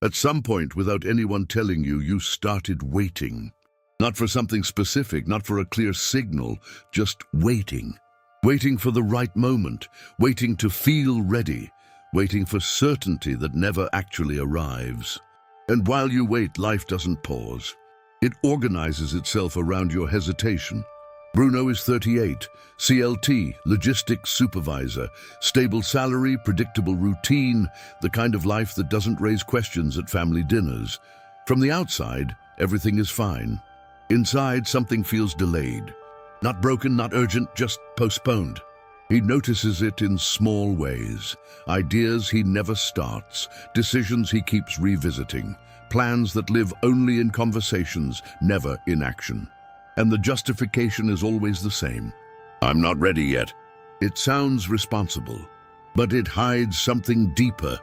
At some point, without anyone telling you, you started waiting. Not for something specific, not for a clear signal, just waiting. Waiting for the right moment, waiting to feel ready, waiting for certainty that never actually arrives. And while you wait, life doesn't pause. It organizes itself around your hesitation. Bruno is 38, CLT, logistics supervisor, stable salary, predictable routine, the kind of life that doesn't raise questions at family dinners. From the outside, everything is fine. Inside, something feels delayed. Not broken, not urgent, just postponed. He notices it in small ways. Ideas he never starts, decisions he keeps revisiting, plans that live only in conversations, never in action. And the justification is always the same. I'm not ready yet. It sounds responsible, but it hides something deeper.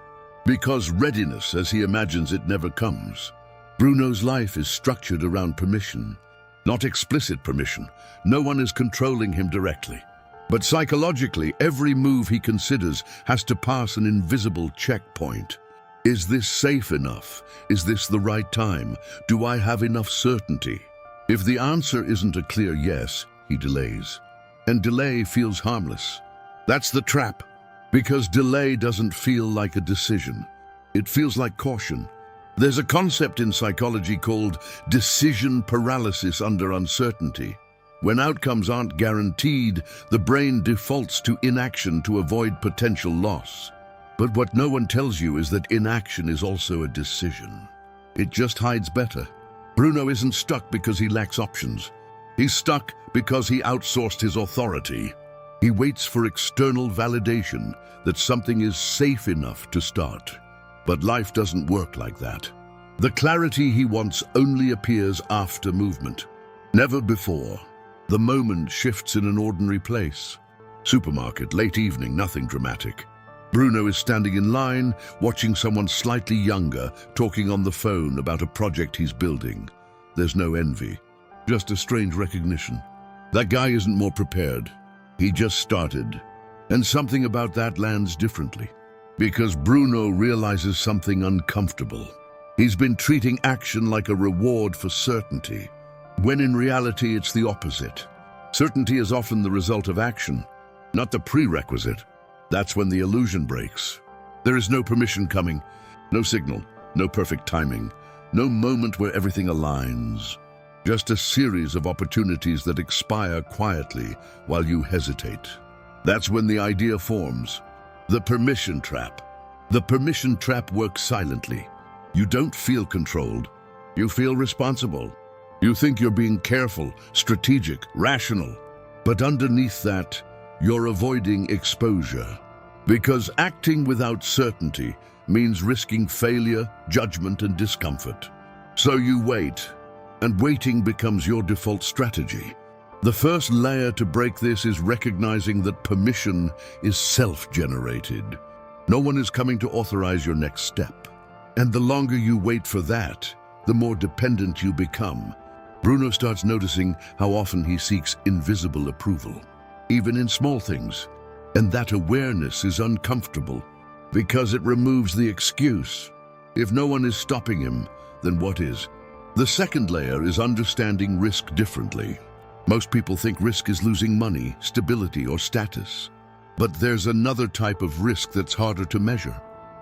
Because readiness, as he imagines it, never comes. Bruno's life is structured around permission. Not explicit permission. No one is controlling him directly. But psychologically, every move he considers has to pass an invisible checkpoint. Is this safe enough? Is this the right time? Do I have enough certainty? If the answer isn't a clear yes, he delays. And delay feels harmless. That's the trap. Because delay doesn't feel like a decision. It feels like caution. There's a concept in psychology called decision paralysis under uncertainty. When outcomes aren't guaranteed, the brain defaults to inaction to avoid potential loss. But what no one tells you is that inaction is also a decision. It just hides better. Bruno isn't stuck because he lacks options. He's stuck because he outsourced his authority. He waits for external validation that something is safe enough to start. But life doesn't work like that. The clarity he wants only appears after movement, never before. The moment shifts in an ordinary place. Supermarket, late evening, nothing dramatic. Bruno is standing in line, watching someone slightly younger, talking on the phone about a project he's building. There's no envy, just a strange recognition. That guy isn't more prepared. He just started. And something about that lands differently. Because Bruno realizes something uncomfortable. He's been treating action like a reward for certainty, when in reality it's the opposite. Certainty is often the result of action, not the prerequisite. That's when the illusion breaks. There is no permission coming, no signal, no perfect timing, no moment where everything aligns. Just a series of opportunities that expire quietly while you hesitate. That's when the idea forms. The permission trap. The permission trap works silently. You don't feel controlled. You feel responsible. You think you're being careful, strategic, rational. But underneath that, you're avoiding exposure. Because acting without certainty means risking failure, judgment, and discomfort. So you wait, and waiting becomes your default strategy. The first layer to break this is recognizing that permission is self-generated. No one is coming to authorize your next step. And the longer you wait for that, the more dependent you become. Bruno starts noticing how often he seeks invisible approval, even in small things. And that awareness is uncomfortable because it removes the excuse. If no one is stopping him, then what is? The second layer is understanding risk differently. Most people think risk is losing money, stability, or status. But there's another type of risk that's harder to measure.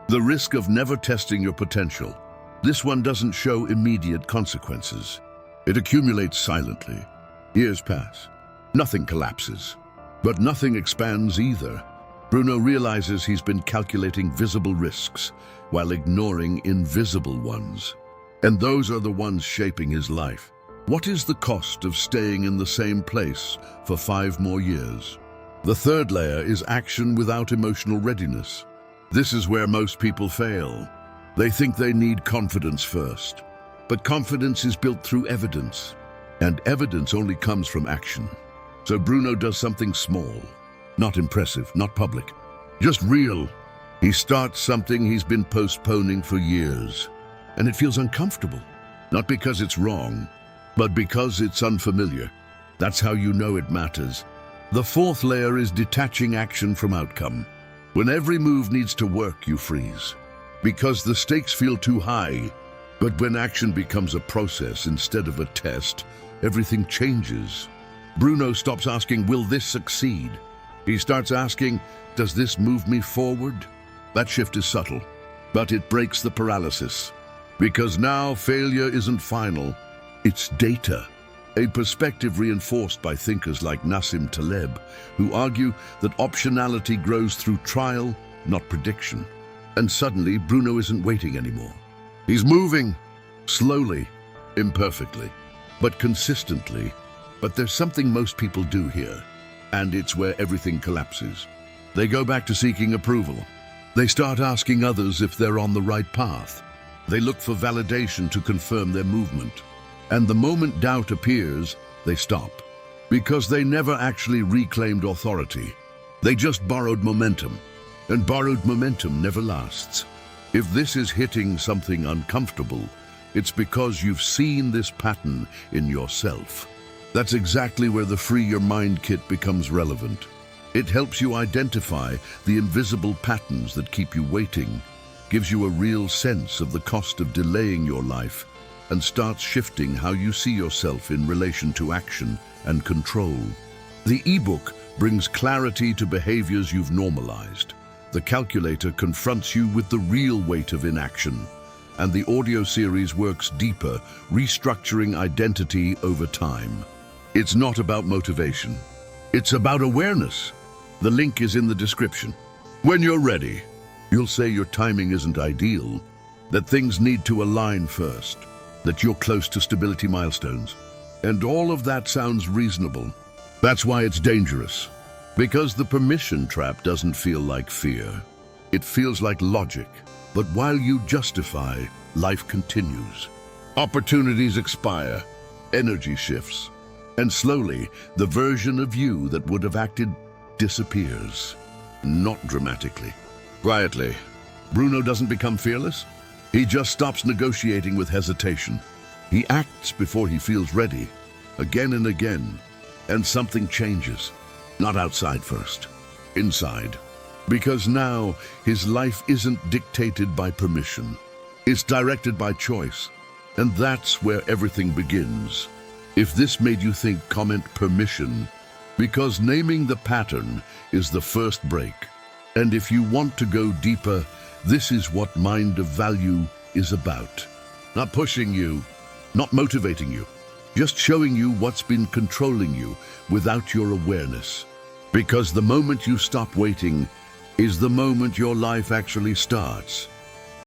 The risk of never testing your potential. This one doesn't show immediate consequences. It accumulates silently. Years pass. Nothing collapses. But nothing expands either. Bruno realizes he's been calculating visible risks while ignoring invisible ones. And those are the ones shaping his life. What is the cost of staying in the same place for 5 more years? The third layer is action without emotional readiness. This is where most people fail. They think they need confidence first. But confidence is built through evidence. And evidence only comes from action. So Bruno does something small. Not impressive, not public. Just real. He starts something he's been postponing for years. And it feels uncomfortable. Not because it's wrong, but because it's unfamiliar. That's how you know it matters. The fourth layer is detaching action from outcome. When every move needs to work, you freeze. because the stakes feel too high. But when action becomes a process instead of a test, everything changes. Bruno stops asking, will this succeed? He starts asking, does this move me forward? That shift is subtle, but it breaks the paralysis. Because now failure isn't final, it's data. A perspective reinforced by thinkers like Nassim Taleb, who argue that optionality grows through trial, not prediction. And suddenly, Bruno isn't waiting anymore. He's moving, slowly, imperfectly, but consistently. But there's something most people do here, and it's where everything collapses. They go back to seeking approval. They start asking others if they're on the right path. They look for validation to confirm their movement. And the moment doubt appears, they stop. Because they never actually reclaimed authority. They just borrowed momentum. And borrowed momentum never lasts. If this is hitting something uncomfortable, it's because you've seen this pattern in yourself. That's exactly where the Free Your Mind kit becomes relevant. It helps you identify the invisible patterns that keep you waiting, gives you a real sense of the cost of delaying your life, and starts shifting how you see yourself in relation to action and control. The ebook brings clarity to behaviors you've normalized. The calculator confronts you with the real weight of inaction, and the audio series works deeper, restructuring identity over time. It's not about motivation. It's about awareness. The link is in the description. When you're ready, you'll say your timing isn't ideal, that things need to align first, that you're close to stability milestones. And all of that sounds reasonable. That's why it's dangerous. Because the permission trap doesn't feel like fear. It feels like logic. But while you justify, life continues. Opportunities expire, energy shifts, and slowly, the version of you that would have acted disappears. Not dramatically. Quietly. Bruno doesn't become fearless. He just stops negotiating with hesitation. He acts before he feels ready, again and again, and something changes. Not outside first, inside. Because now, his life isn't dictated by permission. It's directed by choice. And that's where everything begins. If this made you think, comment permission, because naming the pattern is the first break. And if you want to go deeper, this is what Mind of Value is about. Not pushing you, not motivating you, just showing you what's been controlling you without your awareness. Because the moment you stop waiting is the moment your life actually starts.